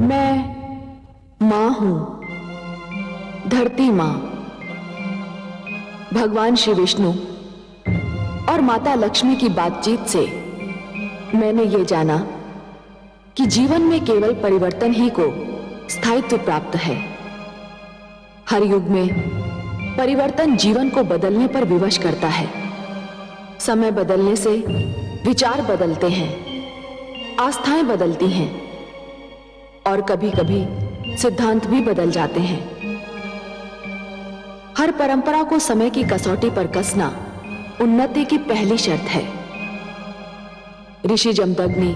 मैं मां हूं, धरती मां। भगवान श्री विष्णु और माता लक्ष्मी की बातचीत से मैंने ये जाना कि जीवन में केवल परिवर्तन ही को स्थायित्व प्राप्त है। हर युग में परिवर्तन जीवन को बदलने पर विवश करता है। समय बदलने से विचार बदलते हैं, आस्थाएं बदलती हैं और कभी-कभी सिद्धांत भी बदल जाते हैं। हर परंपरा को समय की कसौटी पर कसना उन्नति की पहली शर्त है। ऋषि जमदग्नि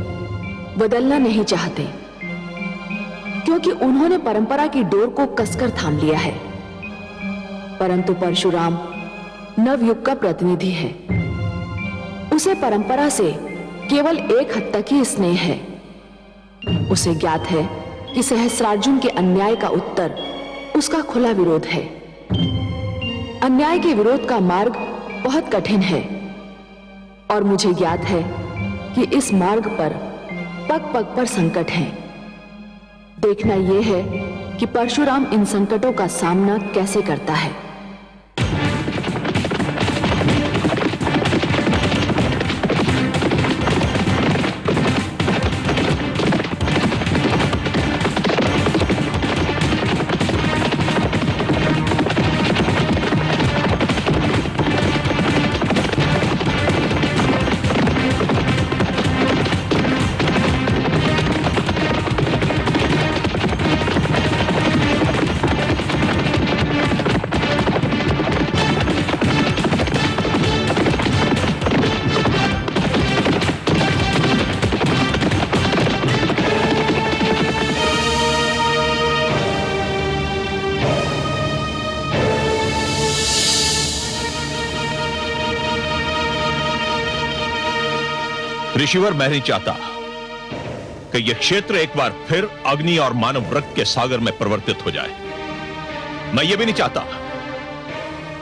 बदलना नहीं चाहते क्योंकि उन्होंने परंपरा की डोर को कसकर थाम लिया है। परंतु परशुराम नवयुग का प्रतिनिधि है। उसे परंपरा से केवल एक हद तक ही स्नेह है। उसे ज्ञात है कि सहस्रार्जुन के अन्याय का उत्तर उसका खुला विरोध है। अन्याय के विरोध का मार्ग बहुत कठिन है और मुझे ज्ञात है कि इस मार्ग पर पग पग पर संकट हैं। देखना यह है कि परशुराम इन संकटों का सामना कैसे करता है। ऋषिवर, मैं नहीं चाहता कि यह क्षेत्र एक बार फिर अग्नि और मानव रक्त के सागर में परिवर्तित हो जाए। मैं यह भी नहीं चाहता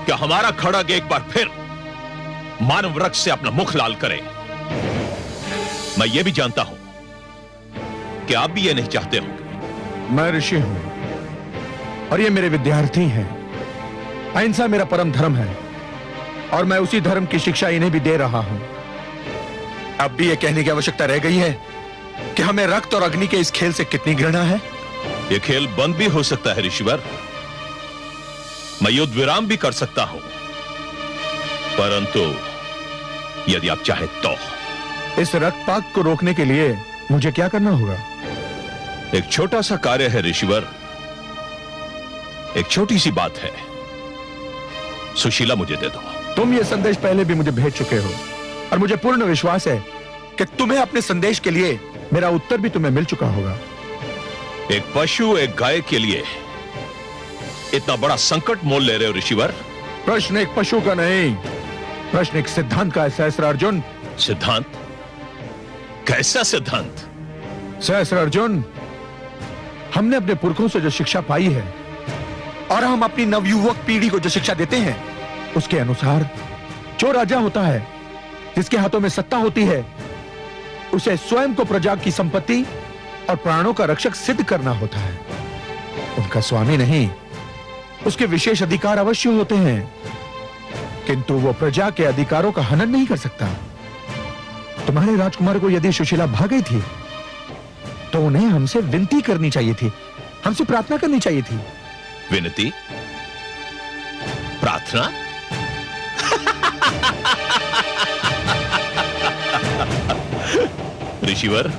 कि हमारा खड़ग एक बार फिर मानव रक्त से अपना मुख लाल करे। मैं यह भी जानता हूं कि आप भी यह नहीं चाहते होंगे। मैं ऋषि हूं और ये मेरे विद्यार्थी हैं। अहिंसा मेरा परम धर्म है और मैं उसी धर्म की शिक्षा इन्हें भी दे रहा हूं। अब भी यह कहने की आवश्यकता रह गई है कि हमें रक्त और अग्नि के इस खेल से कितनी घृणा है। यह खेल बंद भी हो सकता है ऋषिवर। मैं युद्ध विराम भी कर सकता हूं, परंतु यदि आप चाहें तो इस रक्तपात को रोकने के लिए मुझे क्या करना होगा? एक छोटा सा कार्य है ऋषिवर। एक छोटी सी बात है। सुशीला मुझे दे दो। तुम यह संदेश पहले भी मुझे भेज चुके हो और मुझे पूर्ण विश्वास है कि तुम्हें अपने संदेश के लिए मेरा उत्तर भी तुम्हें मिल चुका होगा। एक पशु एक गाय के लिए इतना बड़ा संकट मोल ले रहे हो ऋषिवर? प्रश्न एक पशु का नहीं, प्रश्न एक सिद्धांत का है सहस्रार्जुन। सिद्धांत? कैसा सिद्धांत? सहस्रार्जुन, हमने अपने पुरखों से जो शिक्षा पाई है और हम अपनी नवयुवक पीढ़ी को जो शिक्षा देते हैं उसके अनुसार जो राजा होता है, जिसके हाथों में सत्ता होती है, उसे स्वयं को प्रजा की संपत्ति और प्राणों का रक्षक सिद्ध करना होता है। उनका स्वामी नहीं, उसके विशेष अधिकार अवश्य होते हैं, किंतु वो प्रजा के अधिकारों का हनन नहीं कर सकता। तुम्हारे राजकुमार को यदि सुशीला भाग गई थी तो उन्हें हमसे विनती करनी चाहिए थी, हमसे प्रार्थना करनी चाहिए थी। विनती? प्रार्थना? ऋषिवर,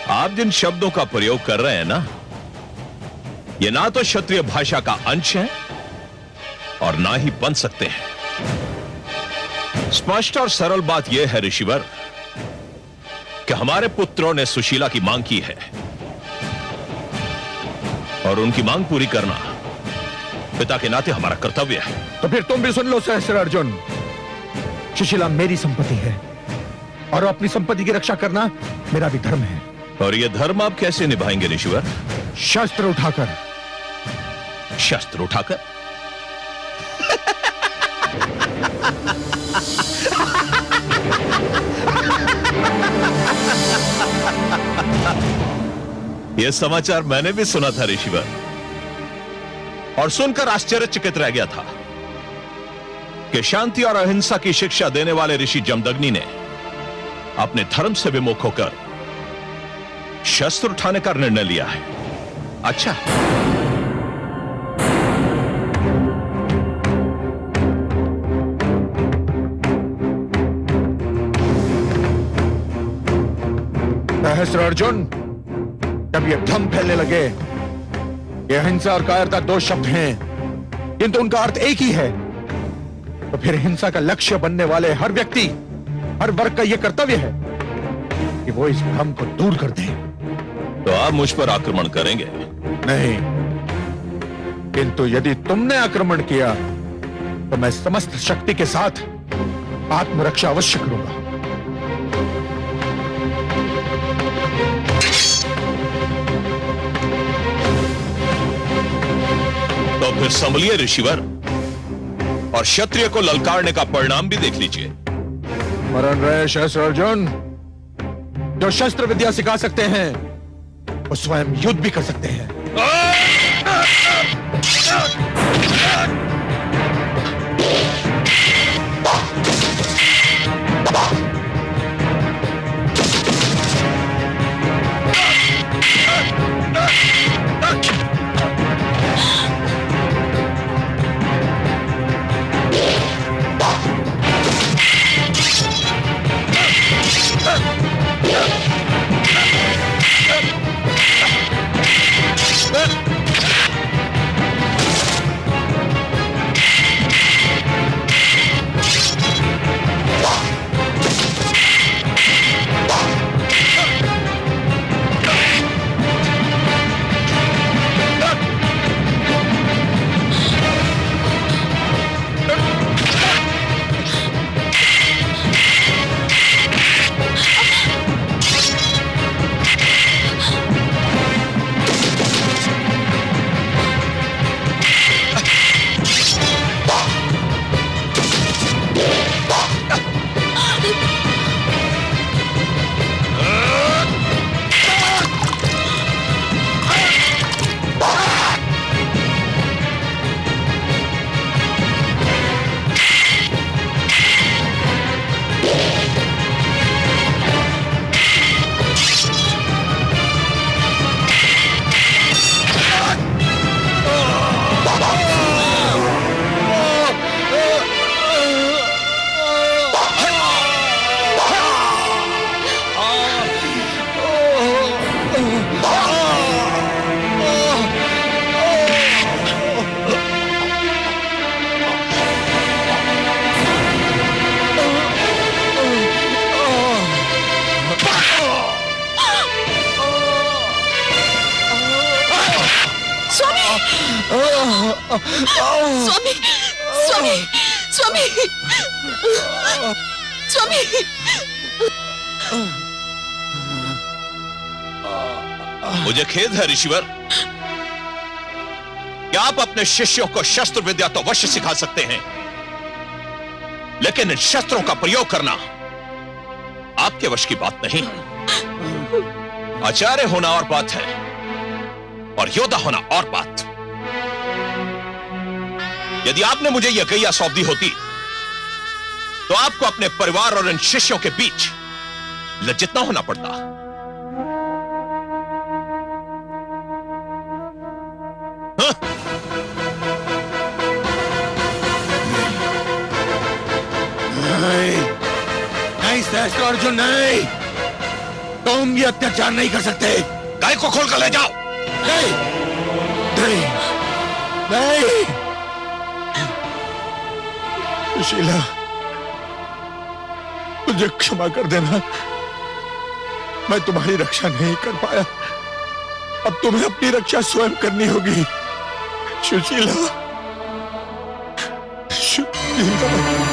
आप जिन शब्दों का प्रयोग कर रहे हैं ना, ये ना तो क्षत्रिय भाषा का अंश है और ना ही बन सकते हैं। स्पष्ट और सरल बात यह है ऋषिवर कि हमारे पुत्रों ने सुशीला की मांग की है और उनकी मांग पूरी करना पिता के नाते हमारा कर्तव्य है। तो फिर तुम भी सुन लो सहस्रार्जुन, सुशीला मेरी संपत्ति है और अपनी संपत्ति की रक्षा करना मेरा भी धर्म है। और यह धर्म आप कैसे निभाएंगे ऋषिवर? शस्त्र उठाकर। शस्त्र उठाकर? यह समाचार मैंने भी सुना था ऋषिवर, और सुनकर आश्चर्यचकित रह गया था कि शांति और अहिंसा की शिक्षा देने वाले ऋषि जमदग्नि ने अपने धर्म से विमुख होकर शस्त्र उठाने का निर्णय लिया है। अच्छा, सहस्त्र अर्जुन, जब ये भ्रम फैलने लगे ये अहिंसा और कायरता दो शब्द हैं किंतु उनका अर्थ एक ही है, तो फिर हिंसा का लक्ष्य बनने वाले हर व्यक्ति, हर वर्ग का यह कर्तव्य है कि वो इस भ्रम को दूर कर दे। तो आप मुझ पर आक्रमण करेंगे? नहीं, किंतु यदि तुमने आक्रमण किया तो मैं समस्त शक्ति के साथ आत्मरक्षा अवश्य करूंगा। तो फिर संभलिए ऋषिवर, और क्षत्रिय को ललकारने का परिणाम भी देख लीजिए। मरण रहे सहस्त्र अर्जुन, जो शस्त्र विद्या सिखा सकते हैं वो स्वयं युद्ध भी कर सकते हैं। स्वामी, स्वामी, स्वामी, स्वामी। मुझे खेद है ऋषिवर कि आप अपने शिष्यों को शस्त्र विद्या तो अवश्य सिखा सकते हैं, लेकिन इन शस्त्रों का प्रयोग करना आपके वश की बात नहीं। आचार्य होना और बात है और योद्धा होना और बात। यदि आपने मुझे यह गैया सौंप दी होती तो आपको अपने परिवार और इन शिष्यों के बीच लज्जित ना होना पड़ता। हाँ? नहीं, नहीं सहस्त्र अर्जुन, नहीं, तुम ये अत्याचार नहीं कर सकते। गाय को खोल कर ले जाओ। नहीं, नहीं, नहीं, सुशीला, मुझे क्षमा कर देना, मैं तुम्हारी रक्षा नहीं कर पाया। अब तुम्हें अपनी रक्षा स्वयं करनी होगी। सुशीला, सुशीला।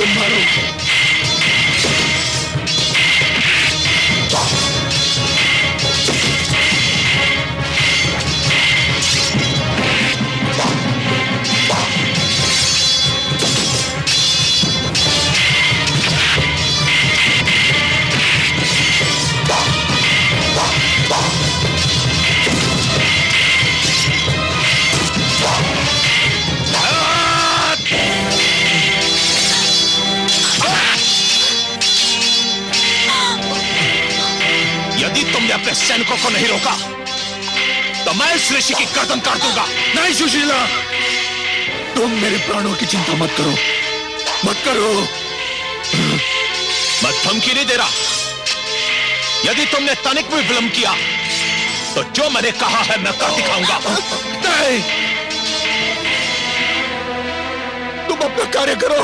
तुम मारो। यदि तुमने अपने सैनिकों को नहीं रोका तो मैं इस ऋषि की गर्दन काट दूंगा। नहीं सुशीला, तुम मेरे प्राणों की चिंता मत करो, मत करो। मैं धमकी नहीं दे रहा। यदि तुमने तनिक भी विलंब किया तो जो मैंने कहा है मैं कर दिखाऊंगा। नहीं, तुम अपना कार्य करो,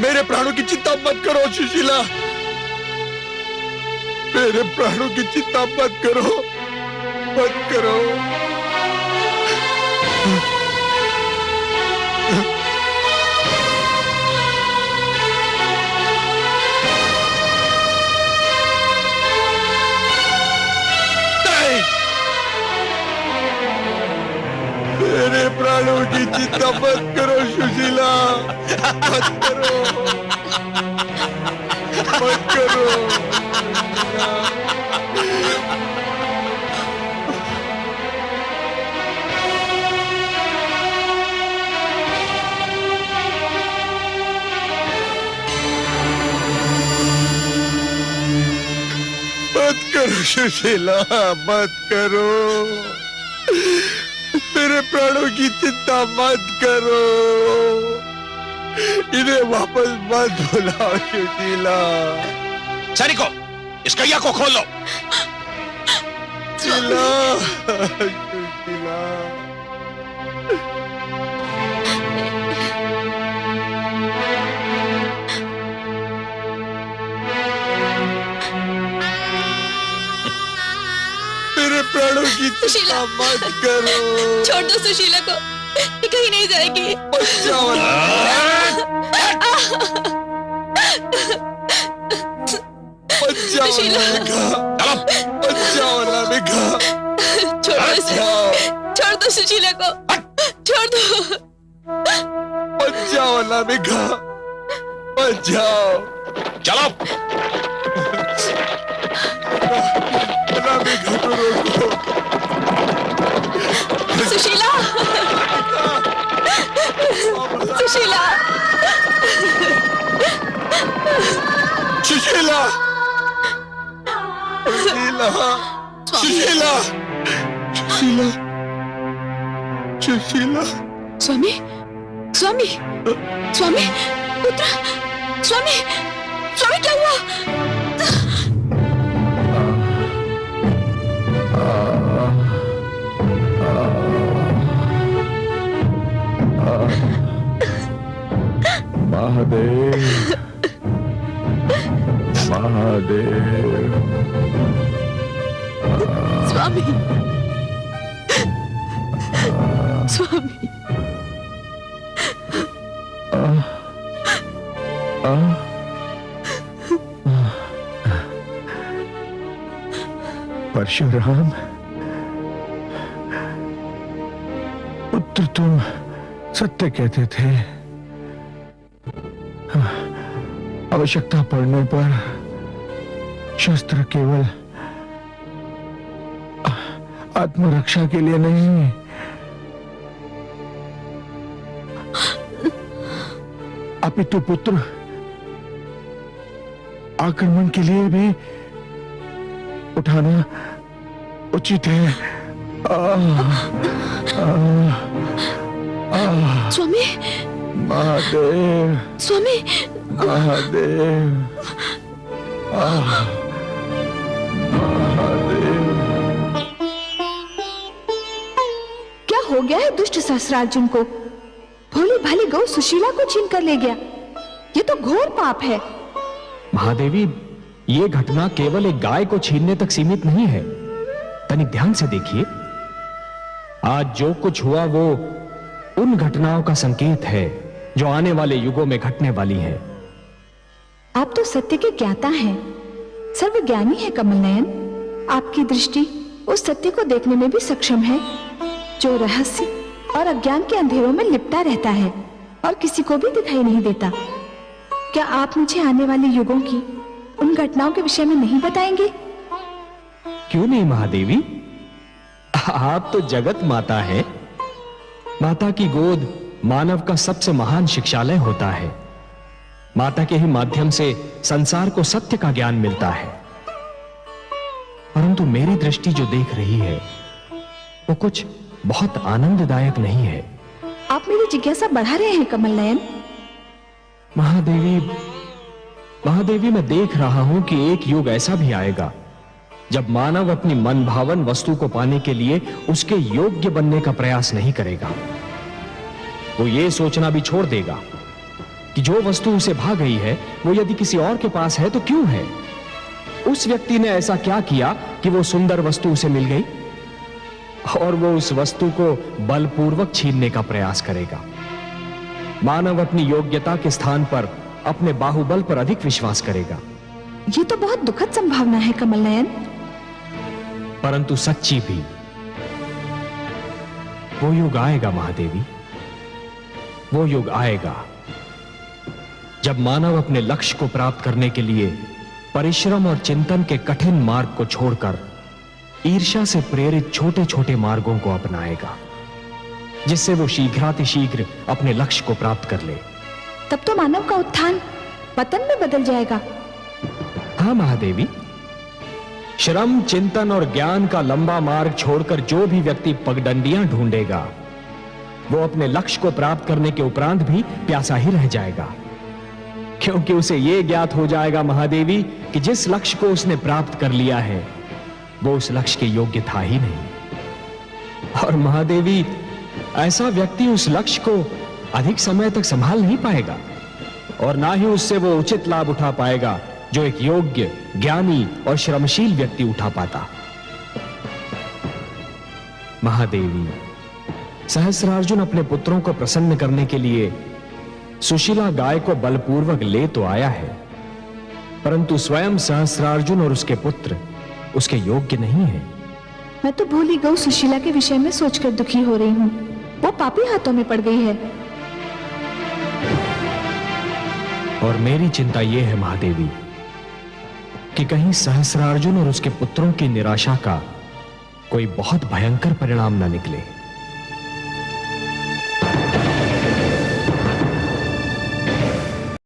मेरे प्राणों की चिंता मत करो सुशीला, मेरे प्राणों की चिंता मत करो, मत करो। नहीं, मेरे प्राणों की चिंता मत करो सुशीला, मत करो, मत करो। मत करो सुशीला, मत करो, मेरे प्राणों की चिंता मत करो, इन्हें वापस मत बुलाओ सुशीला। सैनिकों, इस कैया को खोल लो। सुशीला, सुशीला। मेरे प्राणों की चिंता सुशीला। मत करो। छोड़ दो सुशीला को, ये कहीं नहीं जाएगी। बचाओ ना। बचाओ सुशीला। ना मेघा, बचाओ ना मेघा, छोड़ दो इसे, बचाओ, छोड़ दो सुशीला को, छोड़ दो। बचाओ ना मेघा, बचाओ चलो। ना मेघा को रोको। सुशीला, सुशीला, सुशीला, सुशीला, सुशीला, सुशीला, सुशीला। स्वामी, स्वामी, स्वामी, पुत्र, स्वामी, स्वामी क्या हुआ? महादेव, महादेव। स्वामी, स्वामी, परशुराम, पुत्र तुम सत्य कहते थे। आवश्यकता पड़ने पर शस्त्र केवल आत्मरक्षा के लिए नहीं, अपितु पुत्र आक्रमण के लिए भी उठाना उचित है। स्वामी, महादेव, स्वामी, महादेव, महादेव। क्या हो गया है दुष्ट सहस्रार्जुन को? भोली भाली गौ सुशीला को छीन कर ले गया। ये तो घोर पाप है। महादेवी, ये घटना केवल एक गाय को छीनने तक सीमित नहीं है। तनिक ध्यान से देखिए, आज जो कुछ हुआ वो उन घटनाओं का संकेत है जो आने वाले युगों में घटने वाली हैं। आप तो सत्य के ज्ञाता हैं, सर्वज्ञानी है कमल नयन। आपकी दृष्टि उस सत्य को देखने में भी सक्षम है जो रहस्य और अज्ञान के अंधेरों में लिपटा रहता है और किसी को भी दिखाई नहीं देता। क्या आप मुझे आने वाले युगों की उन घटनाओं के विषय में नहीं बताएंगे? क्यों नहीं महादेवी, आप तो जगत माता है। माता की गोद मानव का सबसे महान शिक्षालय होता है। माता के ही माध्यम से संसार को सत्य का ज्ञान मिलता है। परंतु मेरी दृष्टि जो देख रही है वो कुछ बहुत आनंददायक नहीं है। आप मेरी जिज्ञासा बढ़ा रहे हैं कमल नयन। महादेवी मैं देख रहा हूं कि एक युग ऐसा भी आएगा जब मानव अपनी मन भावन वस्तु को पाने के लिए उसके योग्य बनने का प्रयास नहीं करेगा। वो ये सोचना भी छोड़ देगा कि जो वस्तु उसे भा गई है वो यदि किसी और के पास है तो क्यों है। उस व्यक्ति ने ऐसा क्या किया कि वो सुंदर वस्तु उसे मिल गई, और वो उस वस्तु को बलपूर्वक छीनने का प्रयास करेगा। मानव अपनी योग्यता के स्थान पर अपने बाहुबल पर अधिक विश्वास करेगा। ये तो बहुत दुखद संभावना है कमल नयन। परंतु सच्ची भी। वो युग आएगा महादेवी, वो युग आएगा जब मानव अपने लक्ष्य को प्राप्त करने के लिए परिश्रम और चिंतन के कठिन मार्ग को छोड़कर ईर्ष्या से प्रेरित छोटे छोटे मार्गों को अपनाएगा, जिससे वो शीघ्रातिशीघ्र अपने लक्ष्य को प्राप्त कर ले। तब तो मानव का उत्थान पतन में बदल जाएगा। हाँ महादेवी, श्रम चिंतन और ज्ञान का लंबा मार्ग छोड़कर जो भी व्यक्ति पगडंडियां ढूंढेगा वो अपने लक्ष्य को प्राप्त करने के उपरांत भी प्यासा ही रह जाएगा, क्योंकि उसे यह ज्ञात हो जाएगा महादेवी कि जिस लक्ष्य को उसने प्राप्त कर लिया है वो उस लक्ष्य के योग्य था ही नहीं। और महादेवी, ऐसा व्यक्ति उस लक्ष्य को अधिक समय तक संभाल नहीं पाएगा और ना ही उससे वो उचित लाभ उठा पाएगा जो एक योग्य, ज्ञानी और श्रमशील व्यक्ति उठा पाता। महादेवी, सहस्रार्जुन अपने पुत्रों को प्रसन्न करने के लिए सुशीला गाय को बलपूर्वक ले तो आया है, परंतु स्वयं सहस्रार्जुन और उसके पुत्र उसके योग्य नहीं है। मैं तो भोली गौ सुशीला के विषय में सोचकर दुखी हो रही हूँ। वो पापी हाथों में पड़ गई है। और मेरी चिंता यह है महादेवी कि कहीं सहस्रार्जुन और उसके पुत्रों की निराशा का कोई बहुत भयंकर परिणाम न निकले।